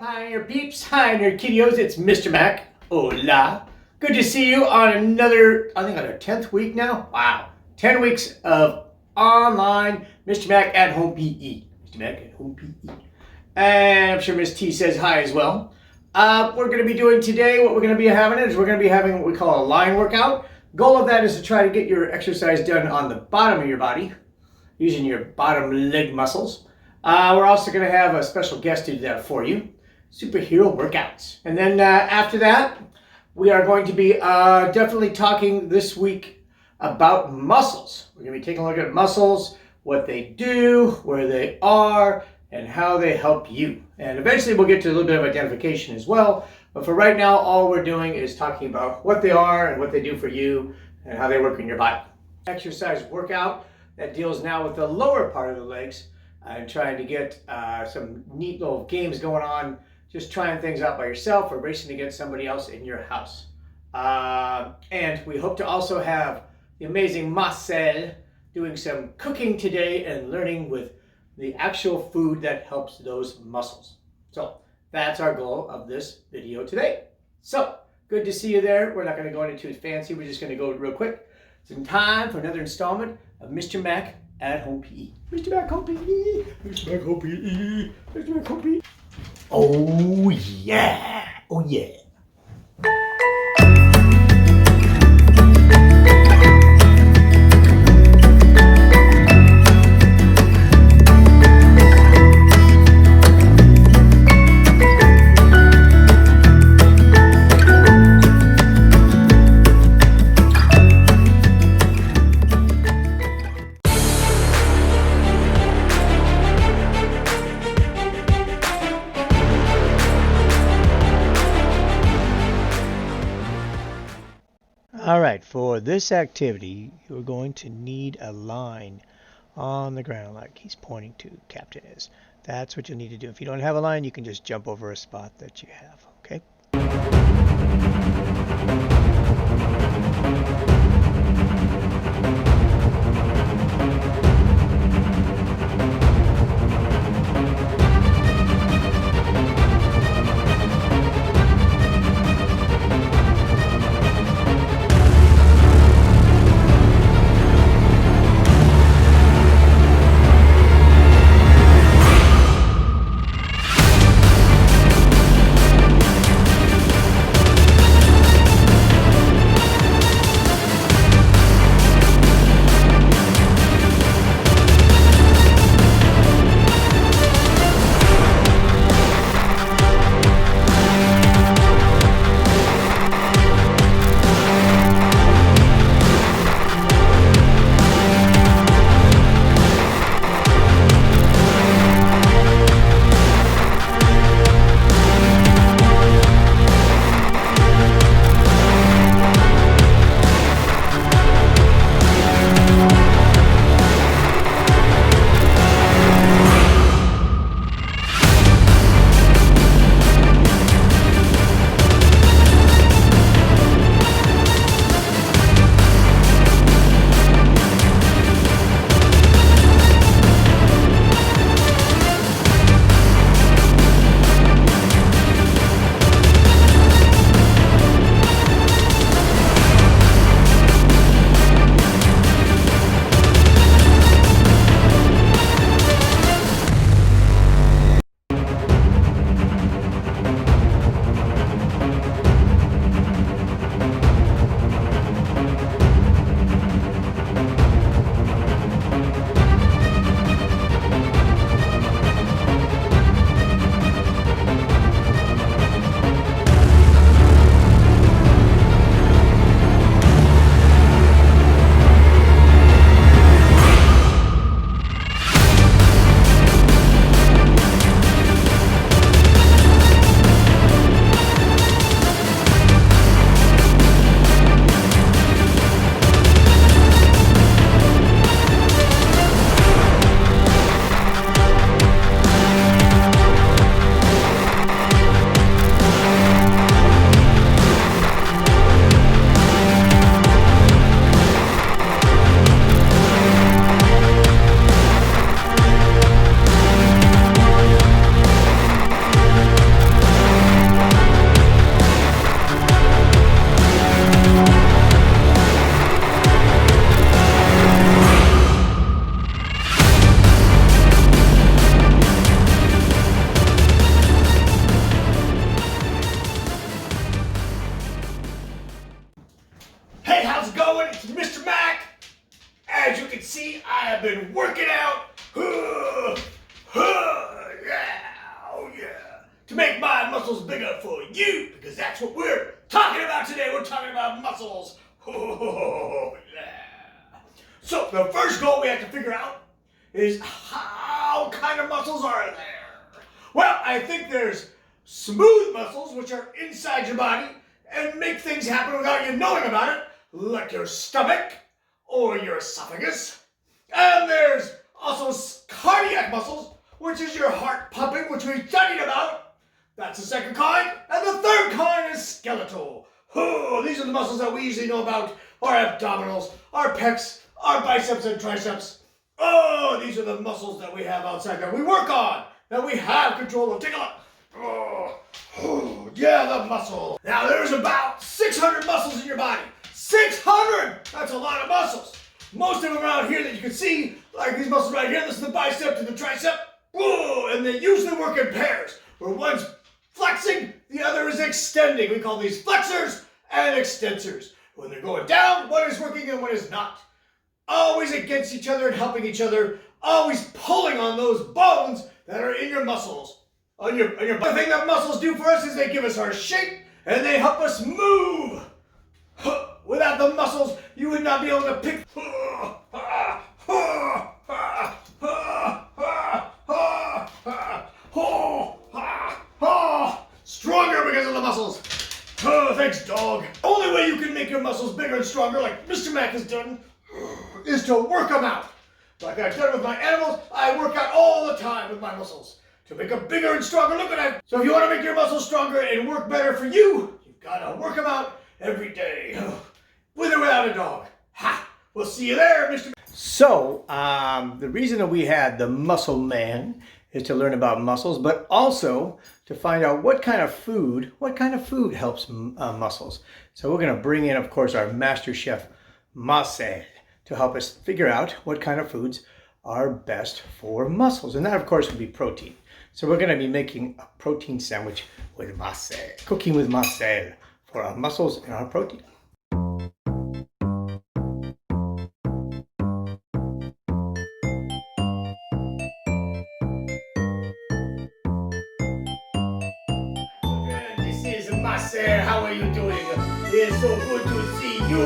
Hi, your peeps. Hi, your kiddios. It's Mr. Mac. Hola. Good to see you on another, I think on our 10th week now. Wow. 10 weeks of online Mr. Mac at Home P.E. Mr. Mac at Home P.E. And I'm sure Miss T says hi as well. We're going to be doing today, what we're going to be having is we're going to be having what we call a line workout. Goal of that is to try to get your exercise done on the bottom of your body, using your bottom leg muscles. We're also going to have a special guest do that for you. Superhero workouts. And then after that, we are going to be definitely talking this week about muscles. We're going to be taking a look at muscles, what they do, where they are, and how they help you. And eventually we'll get to a little bit of identification as well. But for right now, all we're doing is talking about what they are and what they do for you and how they work in your body. Exercise workout that deals now with the lower part of the legs and trying to get some neat little games going on, just trying things out by yourself or racing against somebody else in your house. And we hope to also have the amazing Marcel doing some cooking today and learning with the actual food that helps those muscles. So that's our goal of this video today. So good to see you there. We're not going to go into too fancy. We're just going to go real quick. It's in time for another installment of Mr. Mac at Home P.E. Mr. Mac Home P.E. Mr. Mac Home P.E. Mr. Mac Home P.E. Oh yeah. Oh yeah. Alright, for this activity, you're going to need a line on the ground like he's pointing to, Captain is. That's what you'll need to do. If you don't have a line, you can just jump over a spot that you have, okay? to make my muscles bigger for you, because that's what we're talking about today. We're talking about muscles. Oh, yeah. So the first goal we have to figure out is how kind of muscles are there? Well, I think there's smooth muscles, which are inside your body and make things happen without you knowing about it, like your stomach or your esophagus. And there's also cardiac muscles, which is your heart pumping, which we studied about. That's the second kind. And the third kind is skeletal. Oh, these are the muscles that we usually know about. Our abdominals, our pecs, our biceps and triceps. Oh, these are the muscles that we have outside that we work on, that we have control of. Take a look. Oh, yeah, the muscle. Now, there's about 600 muscles in your body. 600! That's a lot of muscles. Most of them around here that you can see, like these muscles right here, this is the bicep to the tricep. Whoa, and they usually work in pairs, where one's flexing, the other is extending. We call these flexors and extensors. When they're going down, one is working and one is not. Always against each other and helping each other, always pulling on those bones that are in your muscles. On your the thing that muscles do for us is they give us our shape and they help us move. Without the muscles, you would not be able to pick. Stronger because of the muscles. Oh, thanks, dog. Only way you can make your muscles bigger and stronger, like Mr. Mac has done, is to work them out. Like I've done with my animals, I work out all the time with my muscles to make them bigger and stronger. Look at that. So if you want to make your muscles stronger and work better for you, you've got to work them out every day. With or without a dog. Ha! We'll see you there, Mr. So, the reason that we had the Muscle Man is to learn about muscles, but also to find out what kind of food helps muscles. So we're going to bring in, of course, our master chef, Marcel, to help us figure out what kind of foods are best for muscles. And that, of course, would be protein. So we're going to be making a protein sandwich with Marcel, cooking with Marcel for our muscles and our protein. Marcel, how are you doing? It's so good to see you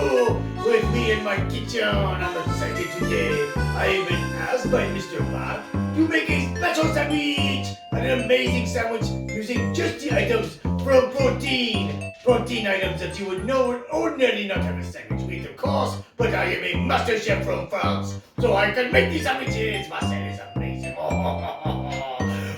with me in my kitchen. I'm excited today. I've been asked by Mr. Mac to make a special sandwich. An amazing sandwich using just the items from protein. Protein items that you would know would ordinarily not have a sandwich with, of course. But I am a master chef from France, so I can make these sandwiches. Marcel is amazing.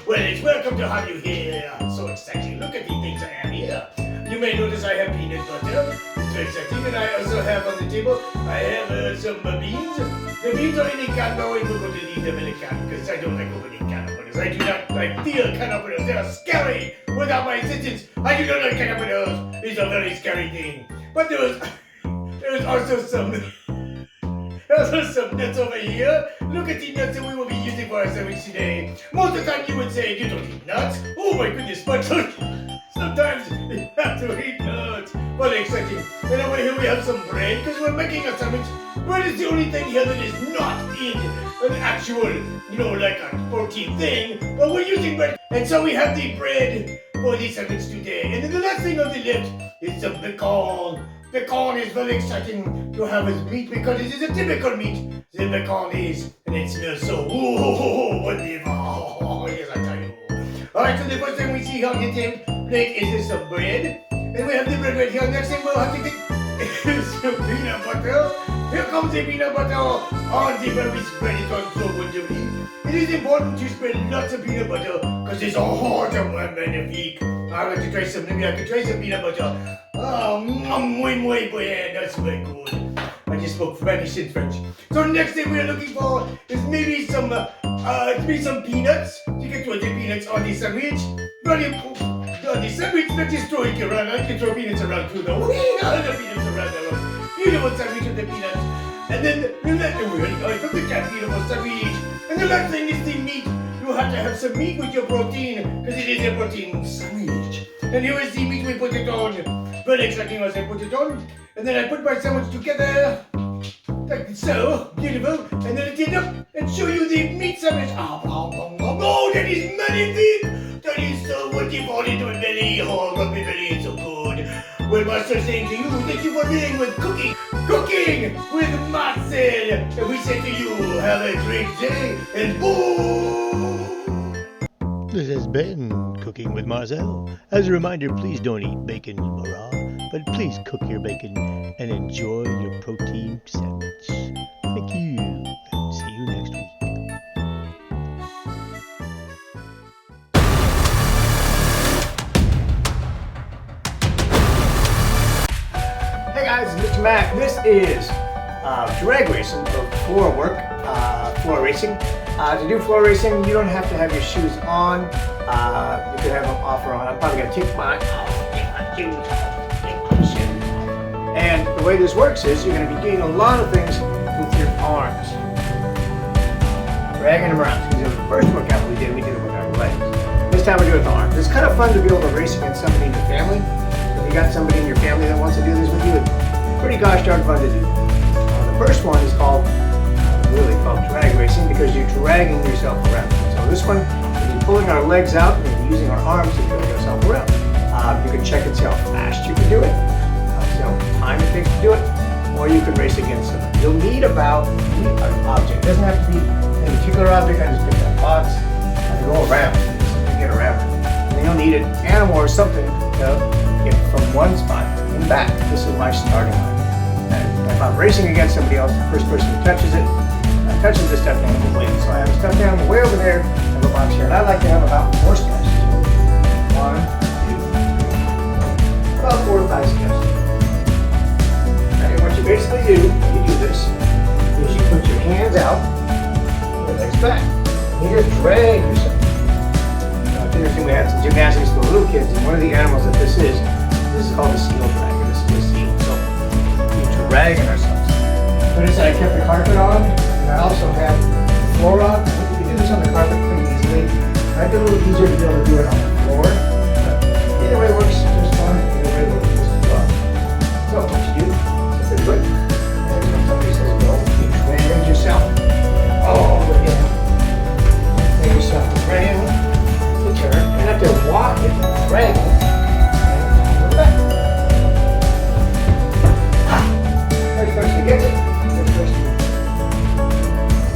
Well, it's welcome to have you here. I'm so excited. Look at the things I have here. You may notice I have peanut butter. It's very exciting. And I also have on the table, I have some beans. The beans are in a can, but we're going to leave them in a can because I don't like opening can openers. I do not like fear can openers. They are scary. Without my assistance, I do not like can openers. It's a very scary thing. But there was also some nuts over here. Look at the nuts that we will be using for our sandwich today. Most of the time you would say, you don't eat nuts. Oh my goodness, but sometimes you have to eat nuts. Very exciting. And over here we have some bread, because we're making a sandwich. Bread is the only thing here that is not in an actual, like a protein thing. But we're using bread. And so we have the bread for the sandwich today. And then the last thing on the left is some bacon. Bacon is very exciting to have as meat because it is a typical meat. The bacon is, and it smells so wonderful. Yes, I tell you. Alright, so the first thing we see on the plate is some bread. And we have the bread right here. Next thing we'll have to get is some peanut butter. Here comes the peanut butter on the bread. We spread it on so wonderfully. It is important to spread lots of peanut butter because it's a hot and magnifique. I like to try some. Maybe I can try some peanut butter. Oh, muy bien. That's very good. I just spoke Spanish and French. So next thing we're looking for is maybe some peanuts. You can throw the peanuts on the sandwich. On the sandwich, not just throw it around. I can throw peanuts around too, though. The peanuts around. Beautiful sandwich with the peanuts. And then I put the cat beautiful sandwich. And the last thing is the meat. You have to have some meat with your protein because it is a protein sandwich. And here is the meat we put it on. Very exciting as I put it on. And then I put my sandwich together. Like so. Beautiful. And then I get up and show you the meat sandwich. Oh, that is magnifique. That everybody, so what you fall into a belly, oh, rugby belly ain't so good. Well, Master saying to you, thank you for being with Cooking with Marcel. And we say to you, have a great day, and boom! This has been Cooking with Marcel. As a reminder, please don't eat bacon raw, but please cook your bacon and enjoy your protein sandwich. Thank you, and see you next week. Hey guys, it's Mr. Mac. This is drag racing for floor work, floor racing. To do floor racing, you don't have to have your shoes on. You can have them off or on. I'm probably going to take my shoes off. And the way this works is you're going to be doing a lot of things with your arms. Dragging them around. So the first workout we did it with our legs. This time we do it with arms. It's kind of fun to be able to race against somebody in your family. If you got somebody in your family that wants to do this with you, it's pretty gosh darn fun to do. The first one is called drag racing because you're dragging yourself around. So this one, we're pulling our legs out and using our arms to drag ourselves around. You can check and see how fast you can do it, see how much time it takes to do it, or you can race against somebody. You'll need about an object. It doesn't have to be a particular object. I just picked that box and go around, just to get around. And then you'll need an animal or something to get from one spot and back. This is my starting line. And if I'm racing against somebody else, the first person who touches it, touches the stuffed animal way. So I have a stuffed animal way over there, I have a box here, and I like to have about 4 steps. 1, 2, 3, about 4 to 5 steps. And what you basically do when you do this is you put your hands out, your legs back, and you just drag yourself. It's interesting, we had some gymnastics for little kids, and one of the animals that this is called the seal dragger. This is a seal. So we're dragging ourselves. Notice that I kept the carpet on. I also have the floor on. You can do this on the carpet pretty easily. I make it a little easier to be able to do it on the floor. But either way works just fine. Either way works just well. So what you do is simply put, and when somebody says go, you drag yourself all the way down. Drag yourself around the turn. You have to walk it, drag it, and go back. First person gets it.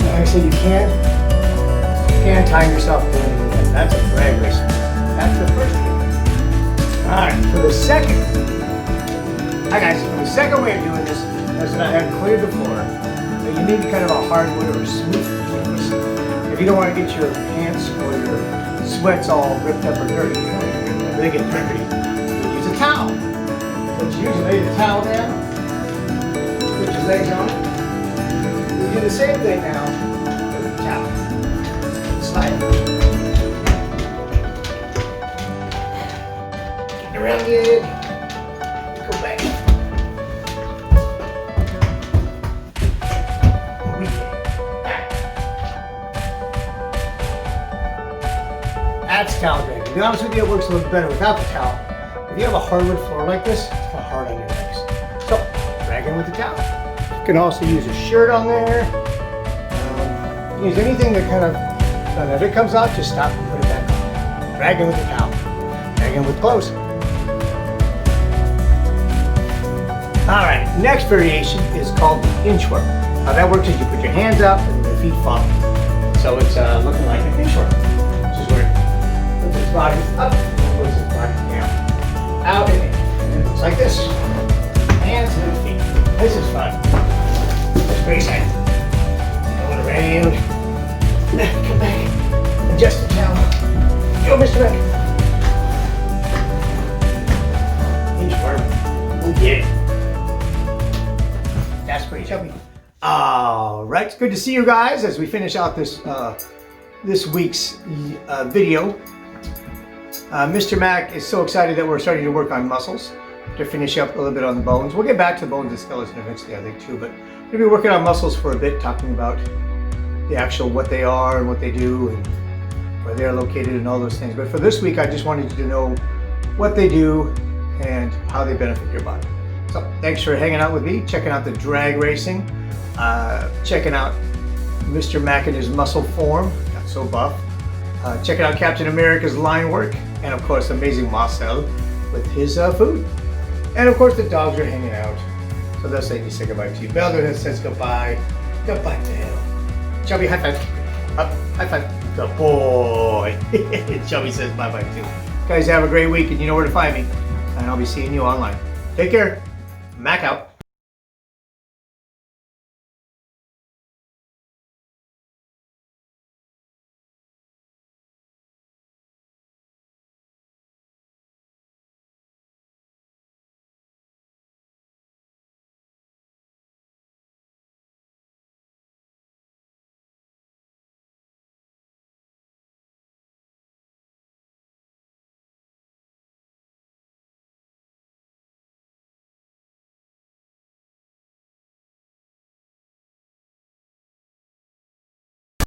Like I said, you can't time yourself doing anything. That's a drag racing. That's the first thing. Alright, for the second, hi guys, for the second way of doing this is that I have cleared the floor. So you need kind of a hardwood or a smooth surface. If you don't want to get your pants or your sweats all ripped up or dirty, they get dirty, you use a towel. So it's usually lay the towel down, put your legs on it. You do the same thing now with the towel. Slide. Get around it. Go back. That's towel dragging. To be honest with you, it works a little better without the towel. If you have a hardwood floor like this, it's kind of hard on your legs. So, drag in with the towel. You can also use a shirt on there. Use anything that kind of, so that if it comes out, just stop and put it back on. Drag in with the towel. Drag in with clothes. Alright, next variation is called the inchworm. How that works is you put your hands out and your feet follow. So it's looking like an inchworm. Which is where it puts its body up and puts its body down. Out and in. And it looks like this. Hands and feet. This is fun. It's very exciting. Going around. Come back. Adjust the towel. Go, Mr. Mac. Inchworm. We'll get it. That's pretty chubby. All right, it's good to see you guys as we finish out this this week's video. Mr. Mac is so excited that we're starting to work on muscles to finish up a little bit on the bones. We'll get back to bones and skeleton eventually, I think, too. But we'll be working on muscles for a bit, talking about the actual what they are and what they do and where they're located and all those things. But for this week, I just wanted you to know what they do and how they benefit your body. So thanks for hanging out with me, checking out the drag racing, checking out Mr. Mac in his muscle form. Got so buff. Checking out Captain America's line work, and of course amazing Marcel with his food. And of course the dogs are hanging out. So they'll say say goodbye to you. Belden says goodbye. Goodbye, Bill. Chubby, high five. Up, high five. Good boy. Chubby says bye-bye too. Guys, have a great week, and you know where to find me. And I'll be seeing you online. Take care. Mac out.